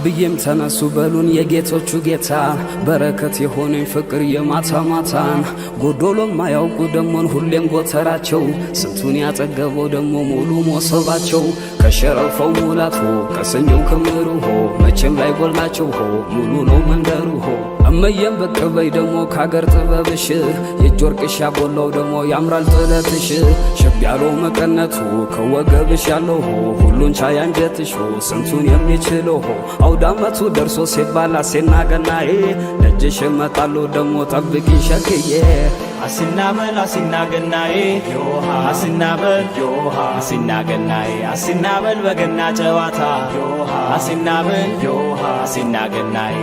አብዬም ተነሱ በሉን የጌቶቹ ጌታ በረከት የሆነኝ ፍቅር የማታ ማታን ጎዶሎም ማያውቁ ደሞን ሁሌም ጎተራቸው ስንቱን ያጠገበው ደሞ ሙሉ ሞሰባቸው ከሸረፈው ሙላቱ ከሰኞው ክምሩ ሆ መቼም ላይ ጎላቸው ሆ ሙሉ ነው መንደሩ ሆ እመየም በቅበይ ደሞ ካገር ጥበብሽ የጆርቅሽ ያጎላው ደሞ ያምራል ጥለትሽ ሸብ ያለው መቀነቱ ከወገብሽ ያለው ሆ ሁሉን ቻይ አንጀትሽ ሆ ስንቱን የሚችለው ሆ አውዳመቱ ደርሶ ሲባላ ሲናገናዬ ደጅሽ መጣሉ ደሞ ጠብቂ ሸክዬ አስናበል አስናገናዬ ዮሃ አስናበል ዮሃ አስናገናዬ አስናበል በገና ጨዋታ ዮሃ አስናበል ዮሃ አስናገናዬ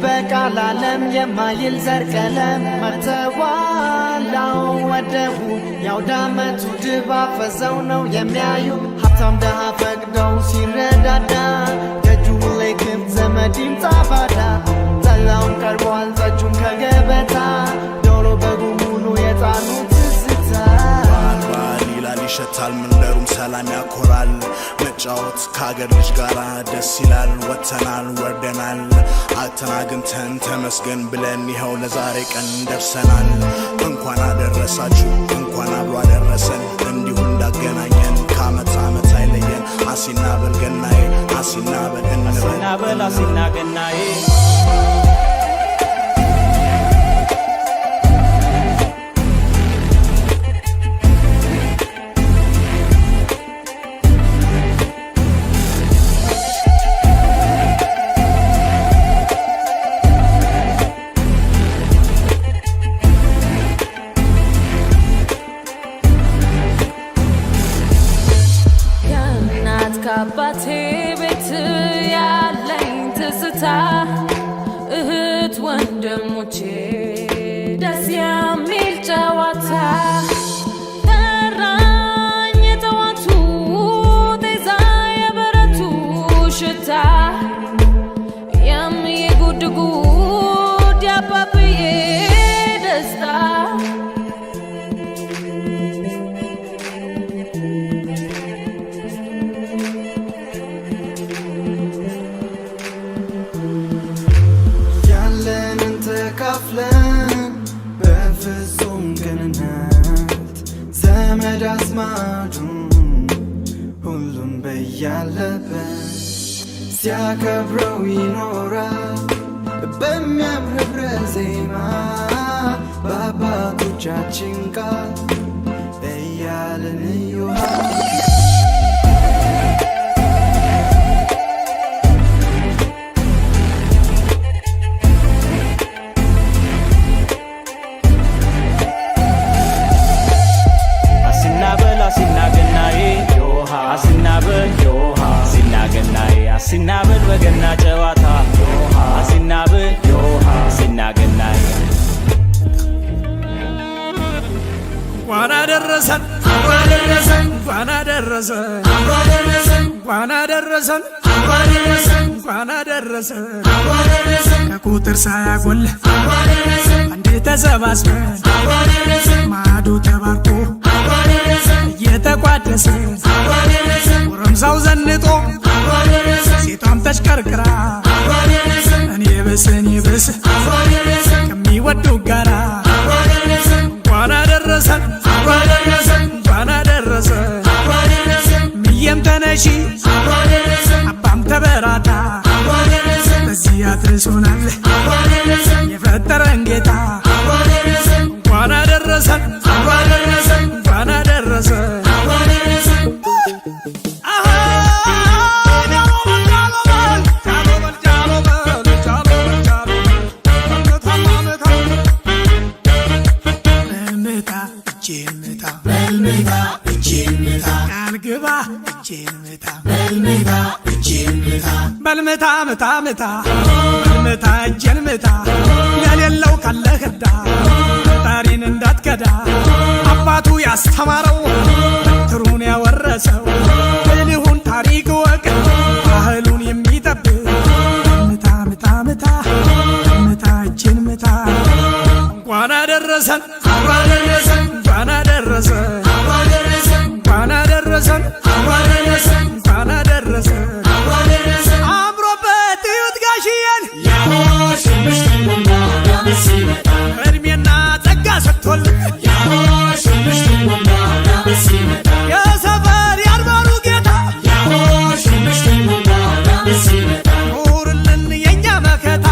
በቃላለም የማይል ዘርቀለም መተዋላው ወደቡ ያውዳመቱ ድባብ ፈዘው ነው የሚያዩ ሀብታም ደሃ ፈቅደው ሲረዳዳ ደጁ ላይ ክብ ዘመድ ይምጣ ባዳ ጠላውን ቀርቧል ጠጁን ከገበታ ዶሮ በጉ ሙሉ የጣኑት ትዝታ ባል ይላል ይሸታል መንደሩም ሰላም ያኮራል መጫወት ከአገር ልጅ ጋራ ደስ ይላል ወተናል ወርደናል አተናግንተን ተመስገን ብለን ይኸው ለዛሬ ቀን ደርሰናል እንኳን አደረሳችሁ እንኳን አብሮ አደረሰን እንዲሁ እንዳገናኘን ከዓመት ዓመት አይለየን አሲናበል ገናዬ አሲናበል እንበል አሲናበል አሲናገናዬ አባቴ ቤት ያለኝ ትዝታ እህት ወንድሞቼ ደስ የሚል ጨዋታ ጠራኝ የጠዋቱ ጤዛ የበረቱ ሽታ ያምዬ ጉድ ጉድ ያባብዬ ደስታ በፍጹም ቅንነት ዘመድ አዝማዱ ሁሉም በያለበት ሲያከብረው ይኖራል በሚያምር ህብረ ዜማ በአባቶቻችን ቃል እያልን እዮሃ አሲናበል በገና ጨዋታ ዮሃ አሲናበል ዮሃ አሲናገናዬ እንኳን አደረሰን እንኳን አደረሰን እንኳን አደረሰን እንኳን አደረሰን እንኳን አደረሰን ከቁጥር ሳያጎል አንዴ ተሰባስበን ማዶ ተባርኮ እየተቋደሰ ጎረምሳው ዘንጦ ሴቷም ተሽከርክራ እኔ ብስ ከሚወዱ ጋራ እንኳን አደረሰን እንኳን አደረሰን ምየም ተነሺ አባም ተበራታ በዚህ አድርሶናል የፈጠረን ጌታ እንኳን አደረሰን እንኳን አደረሰን በልምታ በልምታ ምታ ምታ በልምታ እጄን ምታ የሌለው ካለ ህዳ ፈጣሪን እንዳትከዳ አባቱ ያስተማረው በትሩን ያወረሰው ብልሁን ታሪክ ወቅ ባህሉን የሚጠብቅ ምታ ምታ ምታ ምታ እችን ምታ እንኳን አደረሰን እንኳን አደረሰን እንኳን አደረሰን እንኳን አደረሰን አምሮበት እዩት ጋሽዬን እድሜና ጸጋ ሰጥቶልን የሰፈር ያልባሉ ጌታ ኑርልን የእኛ መከታ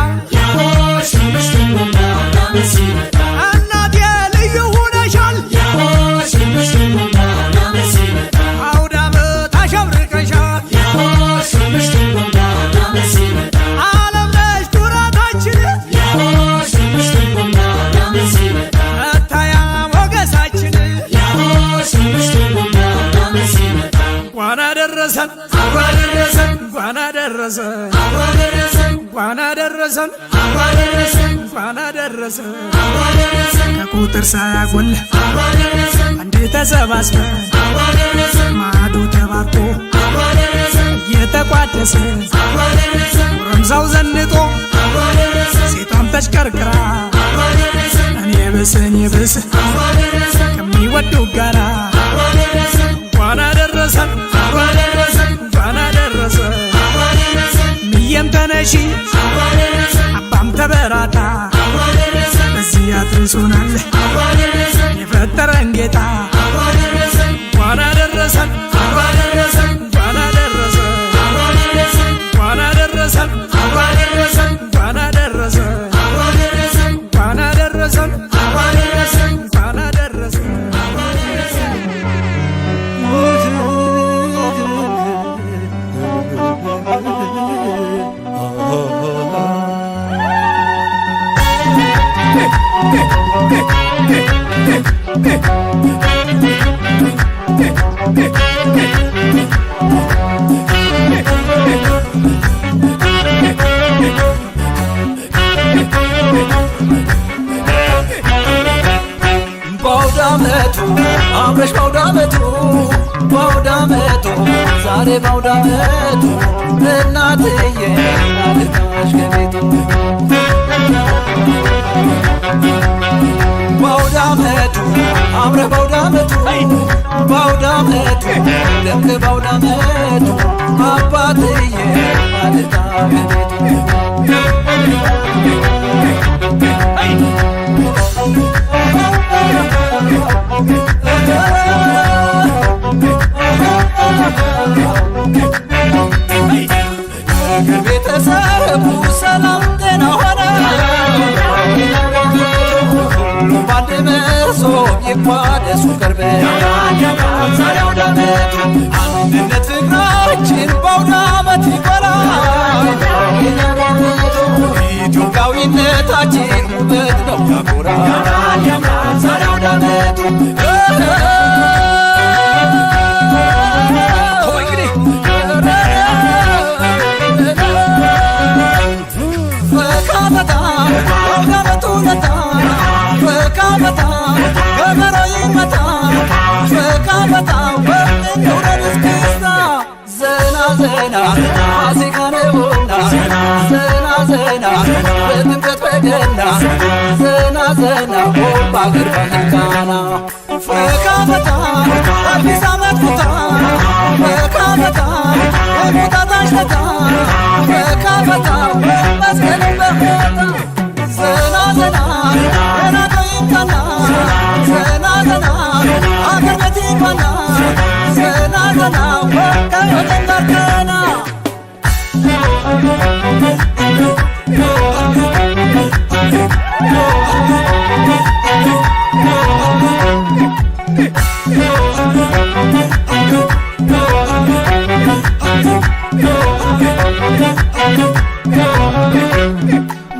እናቴ ልዩ ሁነሻል አውደ ዓመት አሸብርቀሻል ዓለም ነሽ ኩራታችን መታያ ሞገሳችን እንኳን አደረሰን እንኳን አደረሰን እንኳን አደረሰን እንኳን አደረሰን ከቁጥር ሳያጎል አንድ ተሰባስበን ማዶ ተባርኮ እየተቋደሰ ጎረምሳው ዘንጦ ሴቷም ተሽከርክራ እኔ ብስ ከሚወዱ ጋራ እንኳን አደረሰን እንኳን አደረሰን ምየም ተነሺ አባም ተበራታ በዚህ አድርሶናል የፈጠረን ጌታ እንኳን አደረሰን እንኳን አደረሰን እንኳን አደረሰን እንኳን አደረሰን እንኳን አደረሰን እንኳን አደረሰን እንኳን አደረሰን ባውዳመቱ አምረሽ ባውዳመቱ ባውዳመቱ ዛሬ ባውዳመቱ እናትዬ ናልታሽ ከቤቱ ባውዳመቱ አምረ ባውዳመቱ ባውዳመቱ ደምቅ ባውዳመቱ አባትዬ ናልታ ከቤቱ ቤተሰቡ ሰላም ጤና ሆነ ሁሉም ባንድ መሶ ይቋደሱ ቅርብ ዛሬ አውደ ዓመቱ አንድነት ፍቅራችን በአውደ ዓመት ይቆራል ኢትዮጵያዊነታችን ውበት ነው ያኮራል ዛሬ አውደ ዓመቱ ዘና ፋሲካ ነውና ዘና በጥምቀት በገና ዘና በአገር ባህል ቃና ፈካ ፈታ አዲስ ዓመት ኩታ ፈካ ፈታ የቁጣጣሽ ፈታ ፈካ ፈታ መስቀልን በፈታ ዘና የናቶ ይምጣና ዘና አገር ቤት ይግባና ዘና ከወገን ጋር ቀና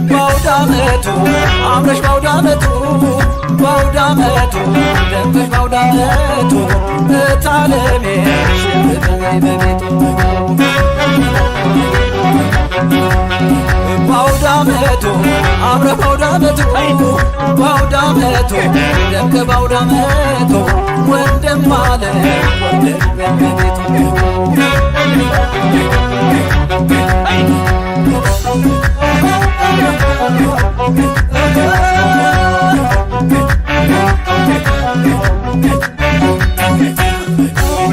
ባውዳመቱ አምረሽ ባውዳመቱ ባውዳመቱ ደምቀሽ ባውዳመቱ እታለሜ ሽርበይ በቤቱ ባውዳመቱ አብረ ባውዳመቱ ባውዳመቱ ደምቀ ባውዳመቱ ወንድም አለ ወንድም በቤቱ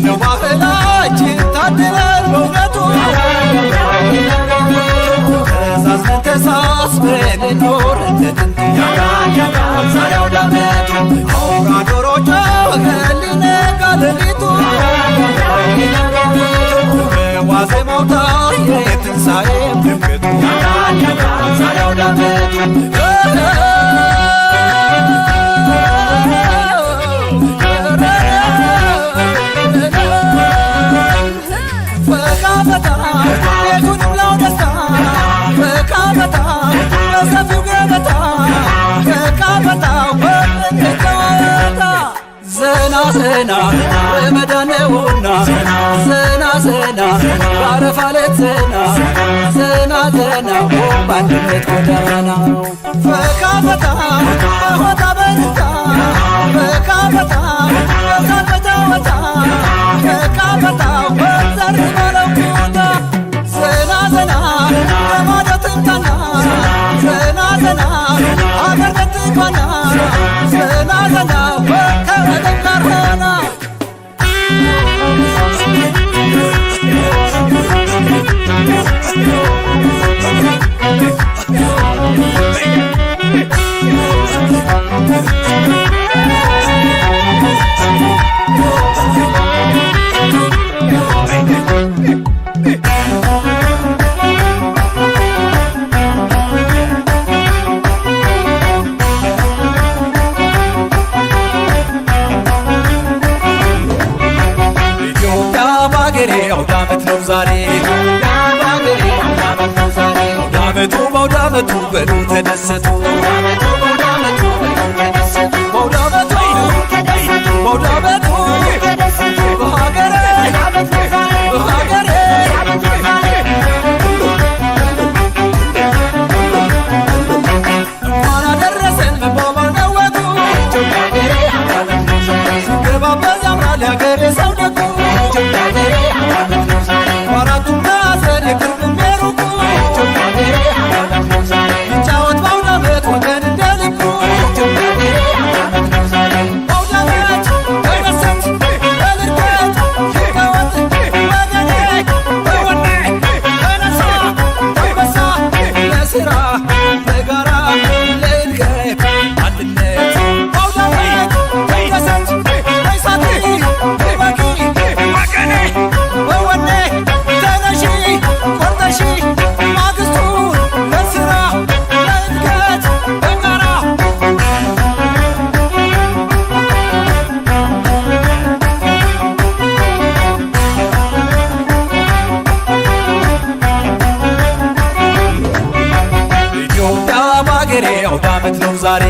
ነው ባህላችን ታድለን በእውነቱ ተሳስበን ተሳስበን እንኖር እንደ ጥንቱ ዛሬ አውዳመቱ አውራ ዶሮ ጮኸ ሊነጋ ሌሊቱ በዋዜማው ታየ የትንሣኤ ምልክቱ ዛሬ አውዳመቱ ቤቱንም ላው ደስታ በካበታ በሰፊው ገበታ ከካበታው በምንተዋታ ዘና ዘና በመዳነውና ዘና ዘና ባረፋ ሌት ዘና ዘና ዘና በአንድነት ጎዳና በካበታ በሆታ በንታ በካበታ በሳቅ በጨዋታ ከካበታው በዘር ባለው ቦታ ዘና ዘና ከማዶ ትምጣና ዘና ዘና አገር ገጥኳና ዘና ዘና ከወደብ ጋር ሆና አውዳመት ነው ዛሬ አውዳመቱ በአውዳመቱ በሉ ተደሰቱ በአውዳመቱ በአውዳመቱ በሀገሬ በሀገሬ እንኳን አደረሰን መባባል ነው ወጉ ሲገባበዝ ያምራል ያገሬ ሰው ደጉ አራቱም ማዕዘን የቅርብም የሩቁ ይጫወት በአውዳመት ወገን እንደ ልቡ በአውዳመት በመሰት በልርገት ይቀወጥ ወገኔ በወኔ ተነሳ ተንበሳ ለስራ በጋራ ለእድገት አንድነት በአውዳመት በመሰት በይሳት በበቂ ወገኔ በወኔ ተነሺ ቆርጠሺ ማግስቱን ለስራ ለእድገት በጋራ ኢትዮጵያ ባገሬ አውዳመት ነው ዛሬ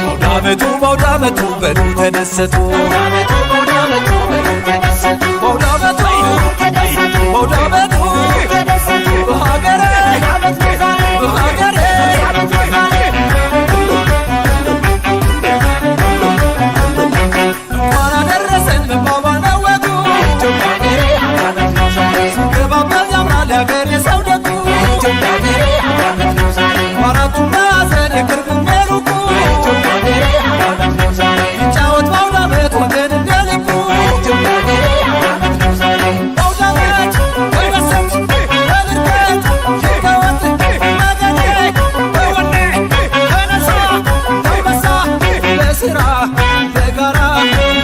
አውዳመቱ በአውዳመቱ በሉ ተደሰቱ በአውዳመቱ በአውዳመቱ በሀገሬ በሀገሬ እንኳን አደረሰን መባባል ነው ወጉ ሲገባበዝ ያምራል ያገሬ ሰው ደጉ አራቱም ማዕዘን የቅርብም የሩቁ ይጫወት በአውዳመት ወገን እንደ ልቡ በአውዳመት በመሰት በልርገት ይቀወጥ ወገኔ በወኔ ተነሳ ተንበሳ ለስራ በጋራ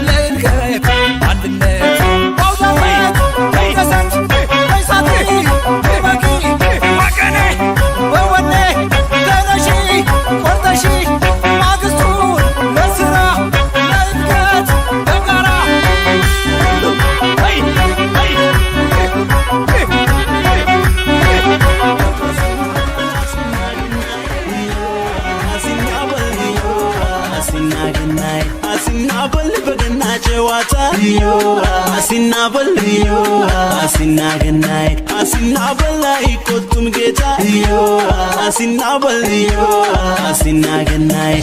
ለእድገት አንድነት በአውዳመት በመሰት በይሳት በበቂ ወገኔ በወኔ ተነሺ ቆርጠሺ ማግስቱን ለስራ ለእድገት በጋራ አሲናበል በገናይ ጨዋታ አሲናበል አሲናገናይ አሲናበል አይቆጡም ጌታ አሲናበል አሲናገናይ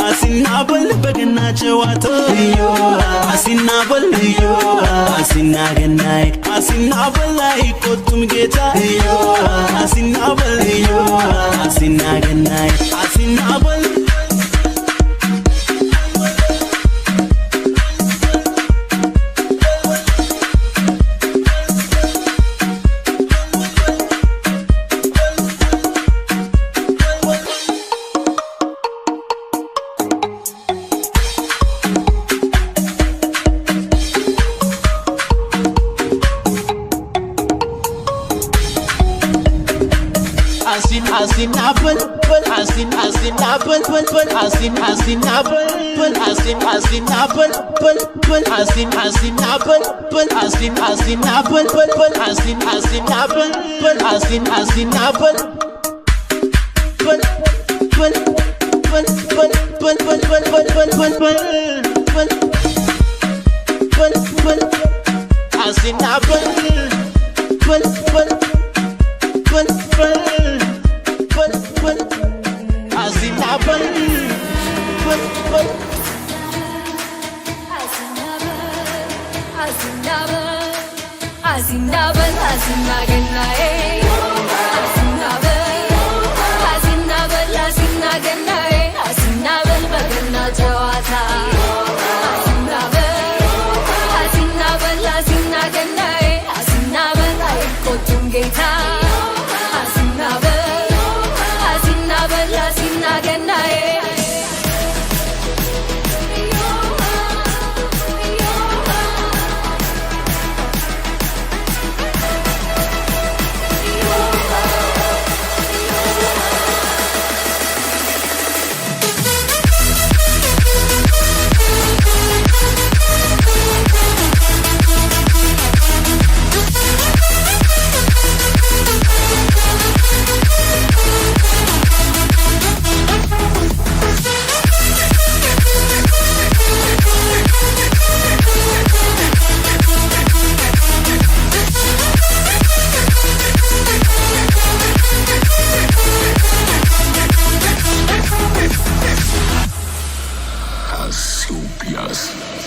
አሲናበል በገና ጨዋታ አሲናበል አሲናገናይ አሲናበል አይቆጡም ጌታ አሲናበል አሲናገናይ አሲናበል asinabel asinabel asinabel asinabel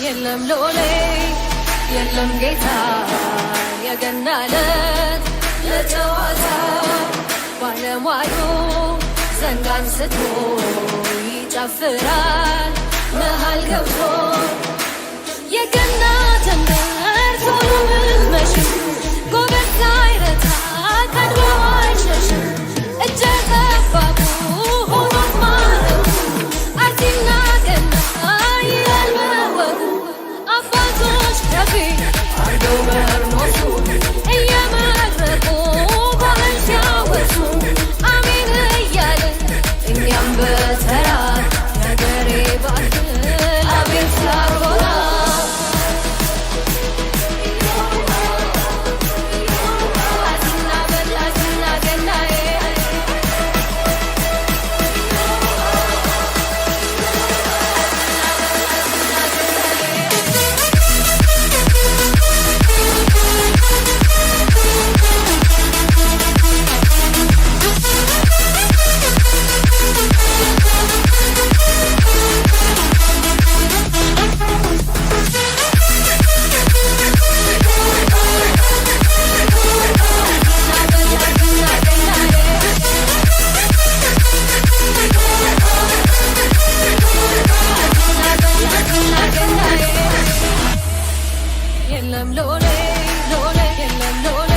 የለም ሎሌ የለም ጌታ የገናለት ለጨዋታ ባለሟሉ ዘንግ አንስቶ ይጨፍራል መሃል ገብቶ የገና ተንበር ቶሎ ብትመሽም ጎበዝ ሳይረታ ቀድሞ አይሸሽም እጀ ጠባቡ ሆኖት ማረጉ አርቲና ገና ይላል መወጉ አባቶች ከፊት አርገው በርኖሱ እየመረቁ ባህል ሲያወሱ አሜን እያልን እኛም በተራ ነገሬ ባህል አቤት ሲያኮራ የለም ሎሌ ሎሌ የለም ሎሌ